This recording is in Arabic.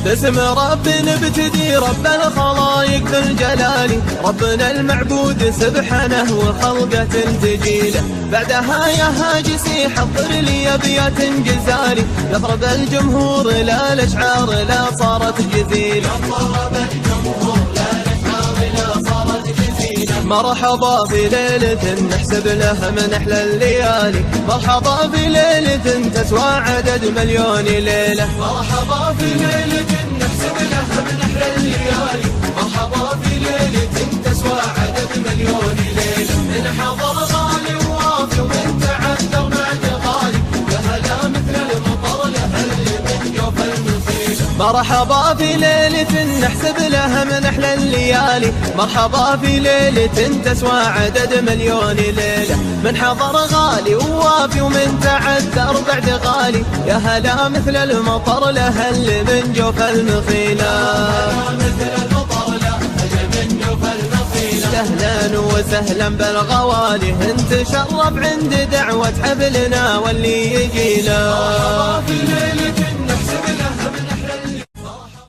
باسم رب نبتدي رب الخلايق ذو الجلال، ربنا المعبود سبحانه وخلقة تجيله. بعدها يا هاجسي حضر لي ابيات جزالي، يضرب الجمهور لا الاشعار لا صارت جزيله. مرحبا في ليلة نحسب لها من أحلى الليالي، مرحبا في ليلة تسوى عدد مليون ليلة. مرحبا في ليلة نحسب لها من أحلى الليالي، مرحبا في ليلة تسوى عدد مليون ليلة. من حضر غالي ووافي ومن تعذر بعد غالي، لها مثل المطر لها اللي من جوف المصيبة. مرحبا في ليلة نحسب لها من أحلى الليالي، مرحبا في ليلة تسوى عدد مليون ليلة. من حضر غالي ووافي ومن تعذر بعد غالي، يا هلا مثل المطر لها اللي من جوف المخيلة. أهلا وسهلا بالغوالي، انت شرف عند دعوة حبلنا واللي يجينا. مرحبا في ليلة